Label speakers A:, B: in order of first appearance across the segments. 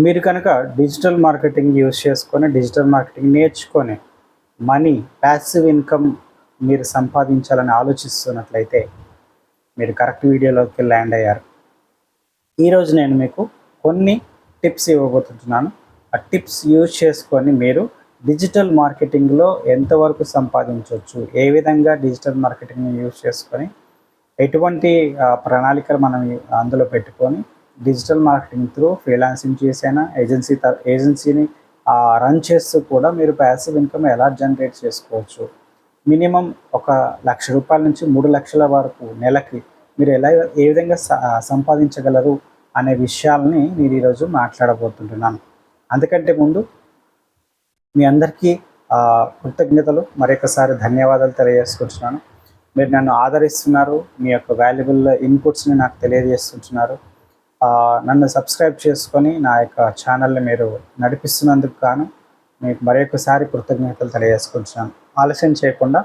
A: మీరు కనుక digital marketing use చేసుకొని, డిజిటల్ మార్కెటింగ్ నేర్చుకొని, మనీ, ప్యాసివ్ ఇన్కమ్ మీరు సంపాదించాలని ఆలోచిస్తున్నట్లయితే, మీరు కరెక్ట్ వీడియోలోకి ల్యాండ్ అయ్యారు. ఈరోజు నేను మీకు కొన్ని టిప్స్ ఇవ్వబోతున్నాను. ఆ టిప్స్ యూజ్ చేసుకొని మీరు డిజిటల్ మార్కెటింగ్లో ఎంతవరకు సంపాదించవచ్చు, ఏ విధంగా డిజిటల్ మార్కెటింగ్ని యూజ్ చేసుకొని ఎటువంటి ప్రణాళికలు మనం అందులో పెట్టుకొని డిజిటల్ మార్కెటింగ్ త్రూ ఫ్రీలాన్సింగ్ చేసైనా ఏజెన్సీని రన్ చేస్తూ కూడా మీరు ప్యాసివ్ ఇన్కమ్ ఎలా జనరేట్ చేసుకోవచ్చు, మినిమం ఒక ₹1,00,000 నుంచి 3,00,000 వరకు నెలకి మీరు ఏ విధంగా సంపాదించగలరు అనే విషయాలని నేను ఈరోజు మాట్లాడబోతుంటున్నాను. అందుకంటే ముందు మీ అందరికీ కృతజ్ఞతలు, మరొకసారి ధన్యవాదాలు తెలియజేసుకుంటున్నాను. మీరు నన్ను ఆదరిస్తున్నారు, మీ యొక్క వాల్యుబుల్ ఇన్పుట్స్ని నాకు తెలియజేస్తుంటున్నారు. నన్ను సబ్స్క్రైబ్ చేసుకొని నా యొక్క ఛానల్ని మీరు నడిపిస్తున్నందుకు గాను మీకు మరొకసారి కృతజ్ఞతలు తెలియజేసుకుంటున్నాను. ఆలస్యం చేయకుండా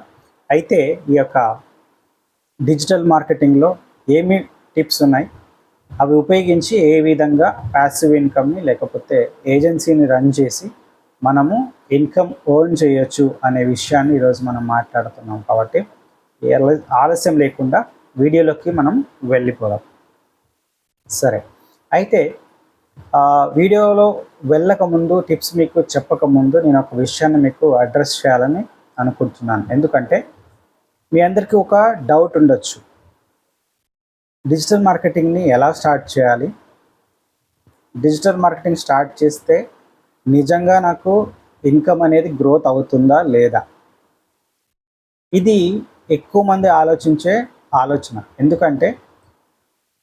A: అయితే ఈ యొక్క డిజిటల్ మార్కెటింగ్లో ఏమి టిప్స్ ఉన్నాయి, అవి ఉపయోగించి ఏ విధంగా ప్యాసివ్ ఇన్కమ్ని లేకపోతే ఏజెన్సీని రన్ చేసి మనము ఇన్కమ్ ఎర్న్ చేయొచ్చు అనే విషయాన్ని ఈరోజు మనం మాట్లాడుతున్నాం. కాబట్టి ఆలస్యం లేకుండా వీడియోలోకి మనం వెళ్ళిపోదాం. సరే, అయితే వీడియోలో వెళ్ళకముందు, టిప్స్ మీకు చెప్పకముందు నేను ఒక విషయాన్ని మీకు అడ్రస్ చేయాలని అనుకుంటున్నాను. ఎందుకంటే మీ అందరికీ ఒక డౌట్ ఉండొచ్చు, డిజిటల్ మార్కెటింగ్ని ఎలా స్టార్ట్ చేయాలి, డిజిటల్ మార్కెటింగ్ స్టార్ట్ చేస్తే నిజంగా నాకు ఇన్కమ్ అనేది గ్రోత్ అవుతుందా లేదా. ఇది ఎక్కువ మంది ఆలోచించే ఆలోచన. ఎందుకంటే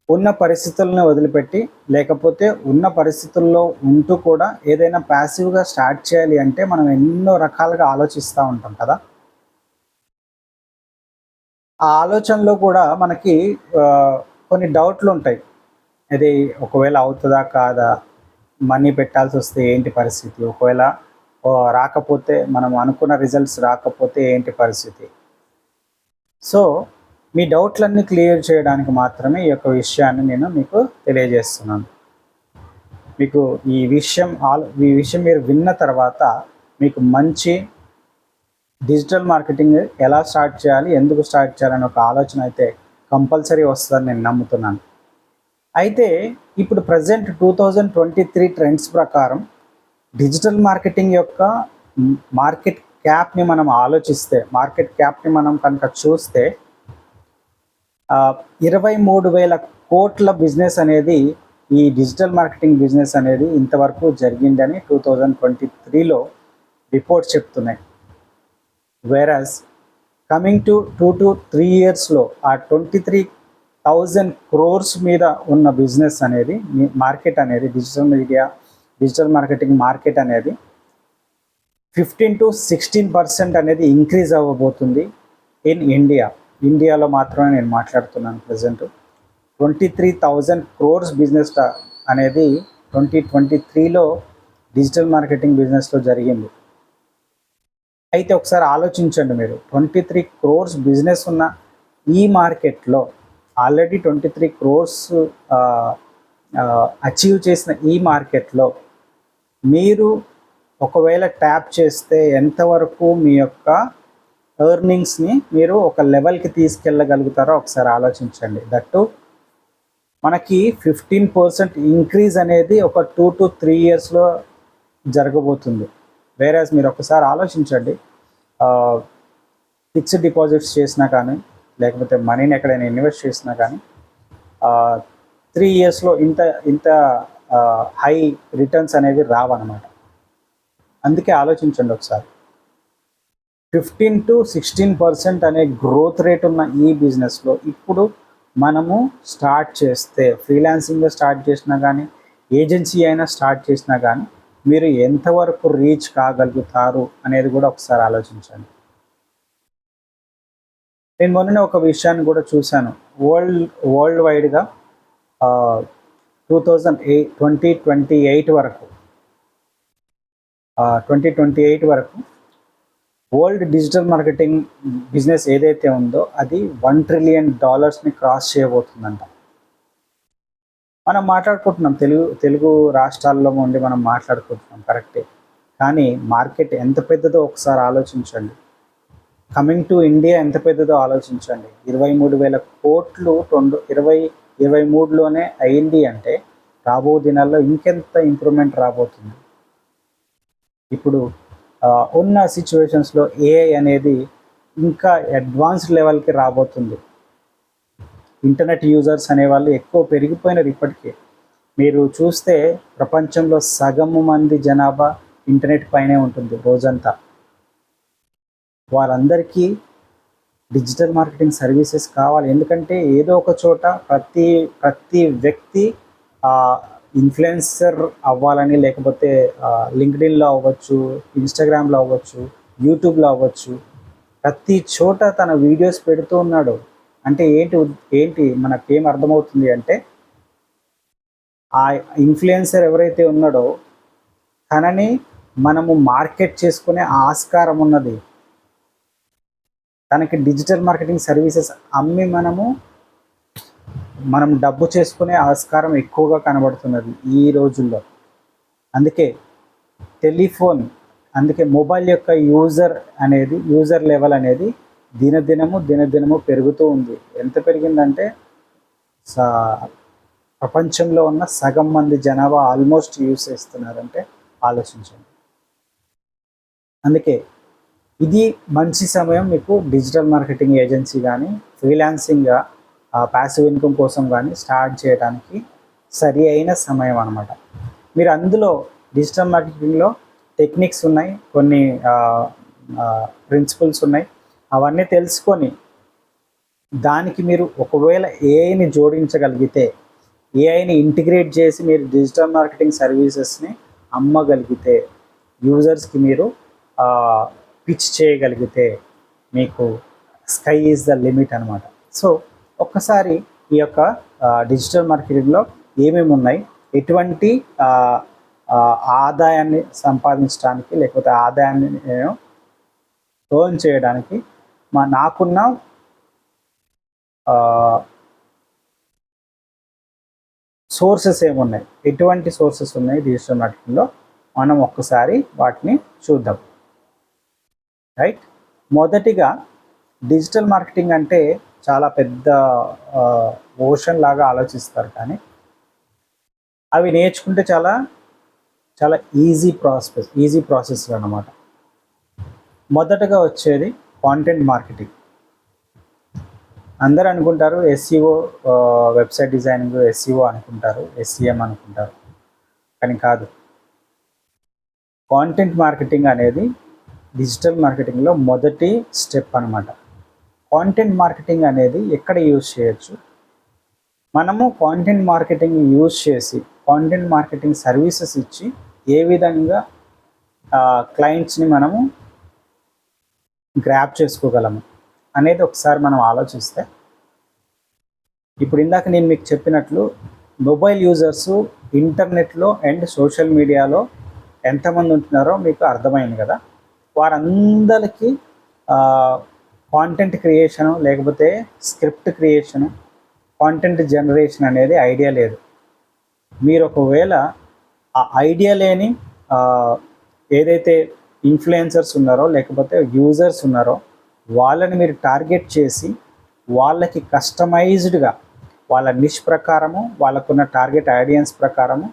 A: ఉన్న పరిస్థితులను వదిలిపెట్టి, లేకపోతే ఉన్న పరిస్థితుల్లో ఉంటూ కూడా ఏదైనా ప్యాసివ్గా స్టార్ట్ చేయాలి అంటే మనం ఎన్నో రకాలుగా ఆలోచిస్తూ ఉంటాం కదా. ఆ ఆలోచనలో కూడా మనకి కొన్ని డౌట్లు ఉంటాయి. ఇది ఒకవేళ అవుతుందా కాదా, మనీ పెట్టాల్సి వస్తే ఏంటి పరిస్థితి, ఒకవేళ రాకపోతే, మనం అనుకున్న రిజల్ట్స్ రాకపోతే ఏంటి పరిస్థితి. సో మీ డౌట్లన్నీ క్లియర్ చేయడానికి మాత్రమే ఈ యొక్క విషయాన్ని నేను మీకు తెలియజేస్తున్నాను. మీకు ఈ విషయం మీరు విన్న తర్వాత మీకు మంచి డిజిటల్ మార్కెటింగ్ ఎలా స్టార్ట్ చేయాలి, ఎందుకు స్టార్ట్ చేయాలని ఒక ఆలోచన అయితే కంపల్సరీ వస్తుందని నేను నమ్ముతున్నాను. అయితే ఇప్పుడు ప్రజెంట్ 2023 ట్రెండ్స్ ప్రకారం డిజిటల్ మార్కెటింగ్ యొక్క మార్కెట్ క్యాప్ని మనం ఆలోచిస్తే, మార్కెట్ క్యాప్ని మనం కనుక చూస్తే 23,000 కోట్ల బిజినెస్ అనేది, ఈ డిజిటల్ మార్కెటింగ్ బిజినెస్ అనేది ఇంతవరకు జరిగిందని 2023లో రిపోర్ట్స్ చెప్తున్నాయి. వేరస్ కమింగ్ టు 2 to 3 yearsలో ఆ 23,000 crores మీద ఉన్న బిజినెస్ అనేది, మార్కెట్ అనేది, డిజిటల్ మార్కెటింగ్ మార్కెట్ అనేది 15 to 16% అనేది ఇంక్రీజ్ అవ్వబోతుంది ఇన్ ఇండియాలో మాత్రమే నేను మాట్లాడుతున్నాను. ప్రజెంట్ 23,000 crores బిజినెస్ అనేది 2023లో డిజిటల్ మార్కెటింగ్ బిజినెస్లో జరిగింది. అయితే ఒకసారి ఆలోచించండి, మీరు 23 crores బిజినెస్ ఉన్న ఈ మార్కెట్లో ఆల్రెడీ 23 crores అచీవ్ చేసిన ఈ మార్కెట్లో మీరు ఒకవేళ ట్యాప్ చేస్తే ఎంతవరకు మీ యొక్క ఎర్నింగ్స్ని మీరు ఒక లెవెల్కి తీసుకెళ్ళగలుగుతారో ఒకసారి ఆలోచించండి. దట్టు మనకి 15% ఇంక్రీజ్ అనేది ఒక 2 to 3 yearsలో జరగబోతుంది. వేరేస్ మీరు ఒకసారి ఆలోచించండి, ఫిక్స్డ్ డిపాజిట్స్ చేసినా కానీ, లేకపోతే మనీని ఎక్కడైనా ఇన్వెస్ట్ చేసినా కానీ 3 yearsలో ఇంత హై రిటర్న్స్ అనేవి రావన్నమాట. అందుకే ఆలోచించండి ఒకసారి. 15 to 16% అనే గ్రోత్ రేట్ ఉన్న ఈ బిజినెస్లో ఇప్పుడు మనము స్టార్ట్ చేస్తే, ఫ్రీలాన్సింగ్గా స్టార్ట్ చేసినా కానీ, ఏజెన్సీ అయినా స్టార్ట్ చేసినా కానీ మీరు ఎంతవరకు రీచ్ కాగలుగుతారు అనేది కూడా ఒకసారి ఆలోచించండి. నేను మొన్ననే ఒక విషయాన్ని కూడా చూశాను. వరల్డ్ వైడ్గా 2028 వరకు వరల్డ్ డిజిటల్ మార్కెటింగ్ బిజినెస్ ఏదైతే ఉందో అది $1 trillion క్రాస్ చేయబోతుందంట. మనం మాట్లాడుకుంటున్నాం, తెలుగు తెలుగు రాష్ట్రాల్లో ఉండి మనం మాట్లాడుకుంటున్నాం కరెక్టే. కానీ మార్కెట్ ఎంత పెద్దదో ఒకసారి ఆలోచించండి. కమింగ్ టు ఇండియా ఎంత పెద్దదో ఆలోచించండి. 23,000 కోట్లు 2023లోనే అయింది అంటే రాబో దినాల్లో ఇంకెంత ఇంప్రూవ్మెంట్ రాబోతుంది. ఇప్పుడు ఉన్న సిచ్యువేషన్స్లో ఏఐ అనేది ఇంకా అడ్వాన్స్డ్ లెవెల్కి రాబోతుంది. ఇంటర్నెట్ యూజర్స్ అనేవాళ్ళు ఎక్కువ పెరిగిపోయినారు ఇప్పటికే. మీరు చూస్తే ప్రపంచంలో సగము మంది జనాభా ఇంటర్నెట్ పైనే ఉంటుంది రోజంతా. వారందరికీ డిజిటల్ మార్కెటింగ్ సర్వీసెస్ కావాలి. ఎందుకంటే ఏదో ఒక చోట ప్రతి వ్యక్తి ఇన్ఫ్లుయెన్సర్ అవ్వాలని, లేకపోతే లింక్డ్ఇన్లో అవ్వచ్చు, ఇన్స్టాగ్రామ్లో అవ్వచ్చు, యూట్యూబ్లో అవ్వచ్చు, ప్రతి చోట తన వీడియోస్ పెడుతూ ఉన్నాడు. అంటే ఏంటి మనకేం అర్థమవుతుంది అంటే, ఆ ఇన్ఫ్లుయెన్సర్ ఎవరైతే ఉన్నాడో తనని మనము మార్కెట్ చేసుకునే ఆస్కారం ఉన్నది. తనకి డిజిటల్ మార్కెటింగ్ సర్వీసెస్ అమ్మి మనం డబ్బు చేసుకునే ఆస్కారం ఎక్కువగా కనబడుతున్నది ఈ రోజుల్లో. అందుకే మొబైల్ యొక్క యూజర్ లెవెల్ అనేది దినదినము పెరుగుతూ ఉంది. ఎంత పెరిగిందంటే ప్రపంచంలో ఉన్న సగం మంది జనాభా ఆల్మోస్ట్ యూజ్ చేస్తున్నారంటే ఆలోచించండి. అందుకే ఇది మంచి సమయం మీకు డిజిటల్ మార్కెటింగ్ ఏజెన్సీ కానీ, ఫ్రీలాన్సింగ్గా ప్యాసివ్ ఇన్కమ్ కోసం కానీ స్టార్ట్ చేయడానికి సరి అయిన సమయం అన్నమాట. మీరు అందులో డిజిటల్ మార్కెటింగ్లో టెక్నిక్స్ ఉన్నాయి, కొన్ని ప్రిన్సిపల్స్ ఉన్నాయి. అవన్నీ తెలుసుకొని దానికి మీరు ఒకవేళ ఏఐని జోడించగలిగితే, ఏఐని ఇంటిగ్రేట్ చేసి మీరు డిజిటల్ మార్కెటింగ్ సర్వీసెస్ని అమ్మగలిగితే, యూజర్స్కి మీరు పిచ్ చేయగలిగితే మీకు స్కై ఈజ్ ద లిమిట్ అనమాట. సో ఒక్కసారి ఈ యొక్క డిజిటల్ మార్కెటింగ్లో ఏమేమి ఉన్నాయి, ఎటువంటి ఆదాయాన్ని సంపాదించడానికి, లేకపోతే ఆదాయాన్ని నేను ఎర్న్ చేయడానికి నాకున్న సోర్సెస్ ఏమున్నాయి, ఎటువంటి సోర్సెస్ ఉన్నాయి డిజిటల్ మార్కెటింగ్లో, మనం ఒక్కసారి వాటిని చూద్దాం. రైట్, మొదటిగా డిజిటల్ మార్కెటింగ్ అంటే చాలా పెద్ద ఓషన్ లాగా ఆలోచిస్తారు, కానీ అవి నేర్చుకుంటే చాలా చాలా ఈజీ ప్రాసెస్ అన్నమాట. మొదటగా వచ్చేది కాంటెంట్ మార్కెటింగ్. అందరూ అనుకుంటారు ఎస్ఈఓ, వెబ్సైట్ డిజైనింగ్ ఎస్ఈఓ అనుకుంటారు, ఎస్ఈఎం అనుకుంటారు, కానీ కాదు. కాంటెంట్ మార్కెటింగ్ అనేది డిజిటల్ మార్కెటింగ్లో మొదటి స్టెప్ అనమాట. కాంటెంట్ మార్కెటింగ్ అనేది ఎక్కడ యూజ్ చేయొచ్చు, మనము కాంటెంట్ మార్కెటింగ్ యూజ్ చేసి కాంటెంట్ మార్కెటింగ్ సర్వీసెస్ ఇచ్చి ఏ విధంగా క్లయింట్స్ని మనము గ్రాప్ చేసుకోగలము అనేది ఒకసారి మనం ఆలోచిస్తే, ఇప్పుడు ఇందాక నేను మీకు చెప్పినట్లు మొబైల్ యూజర్స్ ఇంటర్నెట్లో అండ్ సోషల్ మీడియాలో ఎంతమంది ఉంటున్నారో మీకు అర్థమైంది కదా. వారందరికీ కాంటెంట్ క్రియేషను, లేకపోతే స్క్రిప్ట్ క్రియేషను, కాంటెంట్ జనరేషన్ అనేది ఐడియా లేదు. మీరు ఒకవేళ ఆ ఐడియా లేని ఏదైతే ఇన్ఫ్లుయెన్సర్స్ ఉన్నారో, లేకపోతే యూజర్స్ ఉన్నారో, వాళ్ళని మీరు టార్గెట్ చేసి వాళ్ళకి కస్టమైజ్డ్గా వాళ్ళ నిష్ ప్రకారము, వాళ్ళకున్న టార్గెట్ ఆడియన్స్ ప్రకారము,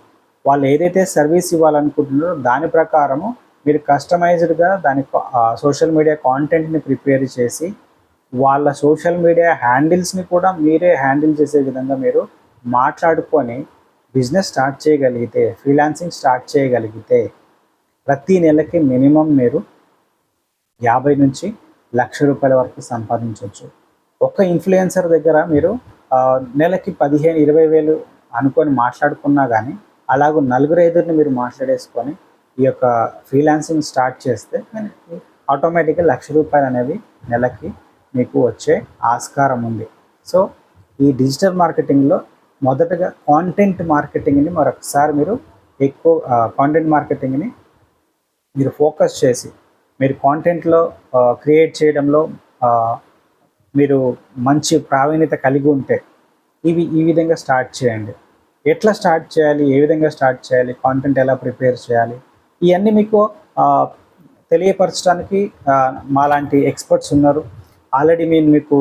A: వాళ్ళు ఏదైతే సర్వీస్ ఇవ్వాలనుకుంటున్నారో దాని ప్రకారము మీరు కస్టమైజ్డ్గా దాని సోషల్ మీడియా కాంటెంట్ని ప్రిపేర్ చేసి, వాళ్ళ సోషల్ మీడియా హ్యాండిల్స్ని కూడా మీరే హ్యాండిల్ చేసే విధంగా మీరు మాట్లాడుకొని బిజినెస్ స్టార్ట్ చేయగలిగితే, ఫ్రీలాన్సింగ్ స్టార్ట్ చేయగలిగితే, ప్రతి నెలకి మినిమం మీరు 50 నుంచి ₹1,00,000 వరకు సంపాదించవచ్చు. ఒక్క ఇన్ఫ్లుయెన్సర్ దగ్గర మీరు నెలకి 15-20 వేలు అనుకొని మాట్లాడుకున్నా కానీ, అలాగూ 4-5 మీరు మాట్లాడేసుకొని ఈ యొక్క ఫ్రీలాన్సింగ్ స్టార్ట్ చేస్తే ఆటోమేటిక్గా ₹1,00,000 అనేవి నెలకి మీకు వచ్చే ఆస్కారం ఉంది. సో ఈ డిజిటల్ మార్కెటింగ్లో మొదటగా కాంటెంట్ మార్కెటింగ్ని కాంటెంట్ మార్కెటింగ్ని మీరు ఫోకస్ చేసి, మీరు కాంటెంట్లో క్రియేట్ చేయడంలో మీరు మంచి ప్రావీణ్యత కలిగి ఉంటే ఈ విధంగా స్టార్ట్ చేయండి. ఎట్లా స్టార్ట్ చేయాలి, ఏ విధంగా స్టార్ట్ చేయాలి, కాంటెంట్ ఎలా ప్రిపేర్ చేయాలి, ఇవన్నీ మీకు తెలియపరచడానికి మాలాంటి ఎక్స్పర్ట్స్ ఉన్నారు. ఆల్రెడీ మీకు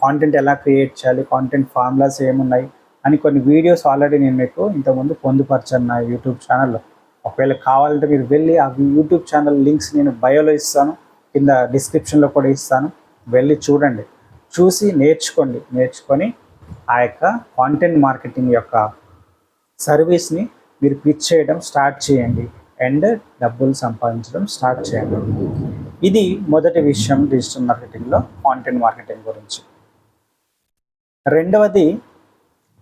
A: కాంటెంట్ ఎలా క్రియేట్ చేయాలి, కాంటెంట్ ఫార్ములాస్ ఏమున్నాయి అని కొన్ని వీడియోస్ ఆల్రెడీ నేను మీకు ఇంతకుముందు పొందుపరిచాను నా యూట్యూబ్ ఛానల్లో. ఒకవేళ కావాలంటే మీరు వెళ్ళి ఆ యూట్యూబ్ ఛానల్ లింక్స్ నేను బయోలో ఇస్తాను, కింద డిస్క్రిప్షన్లో కూడా ఇస్తాను. వెళ్ళి చూడండి, చూసి నేర్చుకొని ఆ యొక్క కాంటెంట్ మార్కెటింగ్ యొక్క సర్వీస్ని మీరు పిచ్ చేయడం స్టార్ట్ చేయండి అండ్ డబ్బులు సంపాదించడం స్టార్ట్ చేయండి. ఇది మొదటి విషయం డిజిటల్ మార్కెటింగ్లో కాంటెంట్ మార్కెటింగ్ గురించి. రెండవది,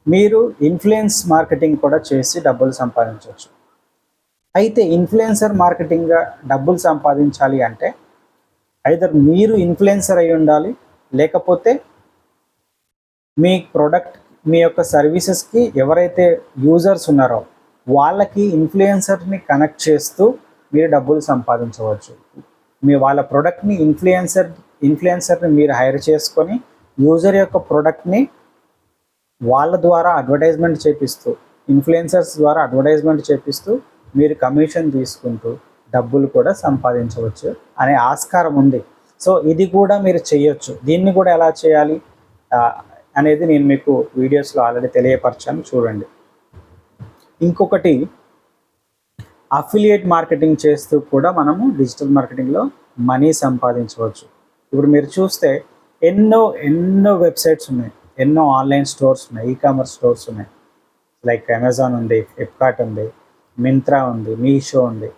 A: మీరు ఇన్ఫ్లుయెన్స్ మార్కెటింగ్ కూడా చేసి డబ్బులు సంపాదించవచ్చు. అయితే ఇన్ఫ్లుయెన్సర్ మార్కెటింగ్గా డబ్బులు సంపాదించాలి అంటే ఐదర్ మీరు ఇన్ఫ్లుయెన్సర్ అయి ఉండాలి, లేకపోతే మీ ప్రోడక్ట్, మీ యొక్క సర్వీసెస్కి ఎవరైతే యూజర్స్ ఉన్నారో వాళ్ళకి ఇన్ఫ్లుయెన్సర్ని కనెక్ట్ చేస్తూ మీరు డబ్బులు సంపాదించవచ్చు. వాళ్ళ ప్రోడక్ట్ని ఇన్ఫ్లుయెన్సర్ని మీరు హైర్ చేసుకొని యూజర్ యొక్క ప్రోడక్ట్ని వాళ్ళ ద్వారా అడ్వర్టైజ్మెంట్ చేపిస్తూ, ఇన్ఫ్లుయెన్సర్స్ ద్వారా అడ్వర్టైజ్మెంట్ చేపిస్తూ మీరు కమిషన్ తీసుకుంటూ డబ్బులు కూడా సంపాదించవచ్చు అనే ఆస్కారం ఉంది. సో ఇది కూడా మీరు చేయొచ్చు. దీన్ని కూడా ఎలా చేయాలి అనేది నేను మీకు వీడియోస్లో ఆల్రెడీ తెలియపరచాను, చూడండి. ఇంకొకటి, అఫిలియేట్ మార్కెటింగ్ చేస్తూ కూడా మనము డిజిటల్ మార్కెటింగ్లో మనీ సంపాదించవచ్చు. ఇప్పుడు మీరు చూస్తే ఎన్నో వెబ్సైట్స్ ఉన్నాయి, ఎన్నో ఆన్లైన్ స్టోర్స్ ఉన్నాయి, ఈకామర్స్ స్టోర్స్ ఉన్నాయి. లైక్ అమెజాన్ ఉంది, ఫ్లిప్కార్ట్ ఉంది, మింత్రా ఉంది, మీషో ఉంది.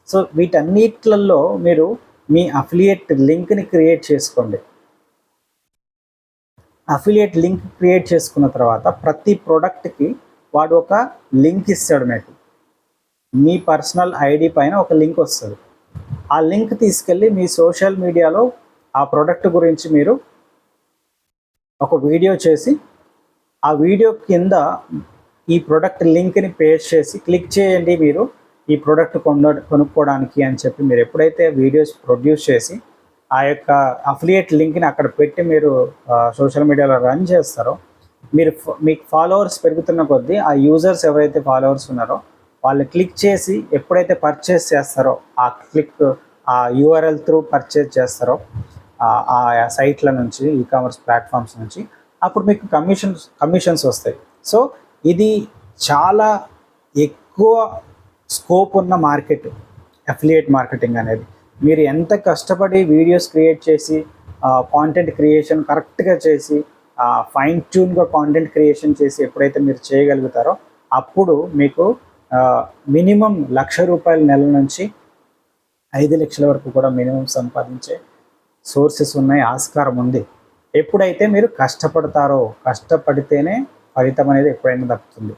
A: సో వీటన్నిట్లలో మీరు మీ అఫిలియేట్ లింక్ని క్రియేట్ చేసుకోండి. అఫిలియేట్ లింక్ క్రియేట్ చేసుకున్న తర్వాత ప్రతి ప్రోడక్ట్కి వాడు ఒక లింక్ ఇస్తాడు. మీకు మీ పర్సనల్ ఐడి పైన ఒక లింక్ వస్తుంది. ఆ లింక్ తీసుకెళ్ళి మీ సోషల్ మీడియాలో ఆ ప్రోడక్ట్ గురించి మీరు ఒక వీడియో చేసి, ఆ వీడియో కింద ఈ ప్రోడక్ట్ లింక్ని పేస్ట్ చేసి క్లిక్ చేయండి మీరు ఈ ప్రోడక్ట్ కొనుక్కోవడానికి అని చెప్పి మీరు ఎప్పుడైతే వీడియోస్ ప్రొడ్యూస్ చేసి ఆ యొక్క అఫిలియేట్ లింక్ని అక్కడ పెట్టి మీరు సోషల్ మీడియాలో రన్ చేస్తారో, మీకు ఫాలోవర్స్ పెరుగుతున్న కొద్దీ ఆ యూజర్స్ ఎవరైతే ఫాలోవర్స్ ఉన్నారో వాళ్ళు క్లిక్ చేసి ఎప్పుడైతే పర్చేస్ చేస్తారో, ఆ యూఆర్ఎల్ త్రూ పర్చేస్ చేస్తారో ఆ సైట్ల నుంచి, ఈకామర్స్ ప్లాట్ఫామ్స్ నుంచి, అప్పుడు మీకు కమిషన్స్ వస్తాయి. సో ఇది చాలా ఎక్కువ స్కోప్ ఉన్న మార్కెట్ అఫిలియేట్ మార్కెటింగ్ అనేది. మీరు ఎంత కష్టపడి వీడియోస్ క్రియేట్ చేసి కాంటెంట్ క్రియేషన్ కరెక్ట్గా చేసి ఫైన్ ట్యూన్గా కాంటెంట్ క్రియేషన్ చేసి ఎప్పుడైతే మీరు చేయగలుగుతారో అప్పుడు మీకు మినిమం ₹1,00,000 నెల నుంచి 5 లక్షల వరకు కూడా మినిమం సంపాదించే సోర్సెస్ ఉన్నాయి, ఆస్కారం ఉంది. ఎప్పుడైతే మీరు కష్టపడతారో, కష్టపడితేనే ఫలితం అనేది ఎప్పుడైనా దక్కుతుంది.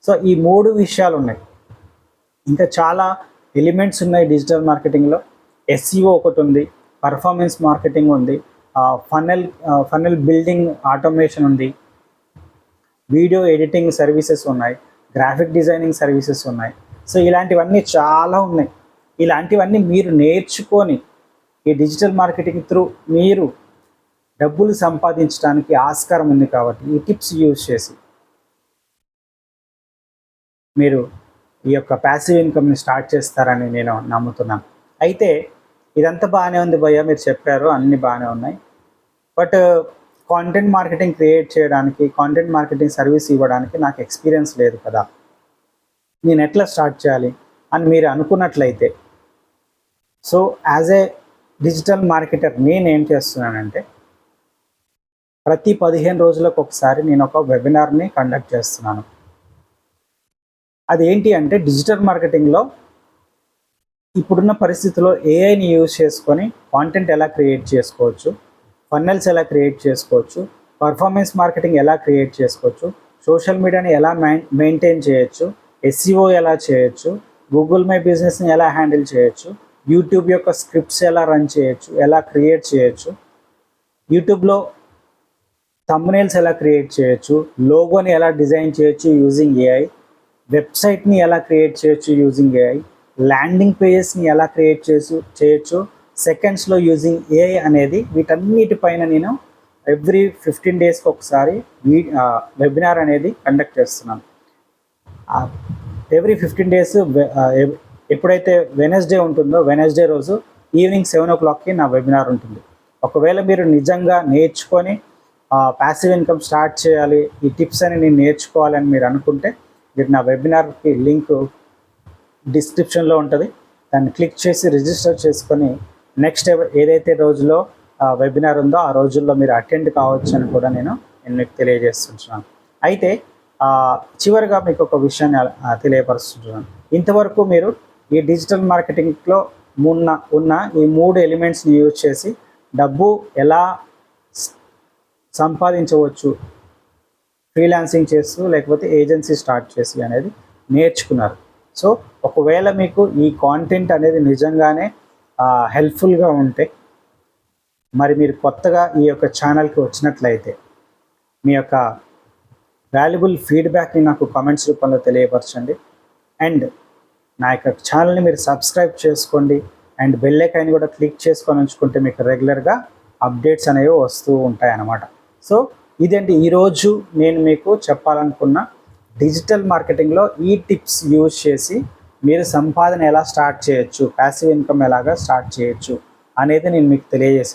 A: సో ఈ 3 విషయాలు ఉన్నాయి. ఇంకా చాలా ఎలిమెంట్స్ ఉన్నాయి డిజిటల్ మార్కెటింగ్లో. SEO ఒకటి ఉంది, పర్ఫార్మెన్స్ మార్కెటింగ్ ఉంది, ఫనల్ బిల్డింగ్ ఆటోమేషన్ ఉంది, వీడియో ఎడిటింగ్ సర్వీసెస్ ఉన్నాయి, గ్రాఫిక్ డిజైనింగ్ సర్వీసెస్ ఉన్నాయి. సో ఇలాంటివన్నీ చాలా ఉన్నాయి. ఇలాంటివన్నీ మీరు నేర్చుకొని ఈ డిజిటల్ మార్కెటింగ్ త్రూ మీరు డబ్బులు సంపాదించడానికి ఆస్కారం ఉంది. కాబట్టి ఈ టిప్స్ యూజ్ చేసి మీరు ఈ యొక్క ప్యాసివ్ ఇన్కమ్ని స్టార్ట్ చేస్తారని నేను నమ్ముతున్నాను. అయితే ఇదంతా బాగానే ఉంది భయ్య, మీరు చెప్పారు, అన్నీ బాగానే ఉన్నాయి. బట్ కాంటెంట్ మార్కెటింగ్ క్రియేట్ చేయడానికి, కాంటెంట్ మార్కెటింగ్ సర్వీస్ ఇవ్వడానికి నాకు ఎక్స్పీరియన్స్ లేదు కదా, నేను ఎట్లా స్టార్ట్ చేయాలి అని మీరు అనుకున్నట్లయితే, so as a digital marketer నేనేం చేస్తున్నానంటే ప్రతి 15 రోజులకు ఒకసారి నేను ఒక వెబినార్ని కండక్ట్ చేస్తున్నాను. అదేంటి అంటే డిజిటల్ మార్కెటింగ్లో ఇప్పుడున్న పరిస్థితుల్లో ఏఐని యూజ్ చేసుకొని కాంటెంట్ ఎలా క్రియేట్ చేసుకోవచ్చు, ఫన్నెల్స్ ఎలా క్రియేట్ చేసుకోవచ్చు, పర్ఫార్మెన్స్ మార్కెటింగ్ ఎలా క్రియేట్ చేసుకోవచ్చు, సోషల్ మీడియాని ఎలా మెయింటైన్ చేయొచ్చు, SEO ఎలా చేయొచ్చు, గూగుల్ మై బిజినెస్ని ఎలా హ్యాండిల్ చేయొచ్చు, యూట్యూబ్ యొక్క స్క్రిప్ట్స్ ఎలా రన్ చేయొచ్చు, ఎలా క్రియేట్ చేయొచ్చు, యూట్యూబ్లో థంబ్నెయిల్స్ ఎలా క్రియేట్ చేయొచ్చు, లోగోని ఎలా డిజైన్ చేయొచ్చు యూజింగ్ AI, వెబ్సైట్ని ఎలా క్రియేట్ చేయొచ్చు యూజింగ్ AI, ల్యాండింగ్ పేజెస్ని ఎలా క్రియేట్ చేయొచ్చు సెకండ్స్లో యూజింగ్ AI అనేది, వీటన్నిటిపైన నేను ఎవ్రీ 15 డేస్కి ఒకసారి వెబినార్ అనేది కండక్ట్ చేస్తున్నాను. ఎవ్రీ 15 డేస్ ఎప్పుడైతే వెనస్డే ఉంటుందో వెనస్డే రోజు ఈవినింగ్ 7 o'clockకి నా వెబినార్ ఉంటుంది. ఒకవేళ మీరు నిజంగా నేర్చుకొని ప్యాసివ్ ఇన్కమ్ స్టార్ట్ చేయాలి, ఈ టిప్స్ అని నేను నేర్చుకోవాలని మీరు అనుకుంటే మీరు నా వెబినార్కి లింక్ డిస్క్రిప్షన్లో ఉంటుంది. దాన్ని క్లిక్ చేసి రిజిస్టర్ చేసుకొని నెక్స్ట్ ఏదైతే రోజులో వెబినార్ ఉందో ఆ రోజుల్లో మీరు అటెండ్ కావచ్చు అని కూడా నేను మీకు తెలియజేస్తున్నాను. అయితే చివరిగా మీకు ఒక విషయాన్ని తెలియపరుస్తున్నాను. ఇంతవరకు మీరు ఈ డిజిటల్ మార్కెటింగ్లో ఉన్న ఈ 3 ఎలిమెంట్స్ని యూజ్ చేసి డబ్బు ఎలా సంపాదించవచ్చు, ఫ్రీలాన్సింగ్ చేస్తూ లేకపోతే ఏజెన్సీ స్టార్ట్ చేసి అనేది నేర్చుకున్నారు. సో ఒకవేళ మీకు ఈ కాంటెంట్ అనేది నిజంగానే హెల్ప్ఫుల్గా ఉంటే, మరి మీరు కొత్తగా ఈ యొక్క ఛానల్కి వచ్చినట్లయితే మీ యొక్క వాల్యుబుల్ ఫీడ్బ్యాక్ని నాకు కామెంట్స్ రూపంలో తెలియపరచండి. అండ్ నా యొక్క ఛానల్ని మీరు సబ్స్క్రైబ్ చేసుకోండి అండ్ బెల్ ఐకాన్ కూడా క్లిక్ చేసుకొని ఉంచుకుంటే మీకు రెగ్యులర్గా అప్డేట్స్ అనేవి వస్తూ ఉంటాయి అన్నమాట. సో ఇదేంటి ఈరోజు నేను మీకు చెప్పాలనుకున్న డిజిటల్ మార్కెటింగ్లో ఈ టిప్స్ యూజ్ చేసి మీరు సంపాదన ఎలా స్టార్ట్ చేయొచ్చు, ప్యాసివ్ ఇన్కమ్ ఎలాగా స్టార్ట్ చేయొచ్చు అనేది నేను మీకు తెలియజేశాను.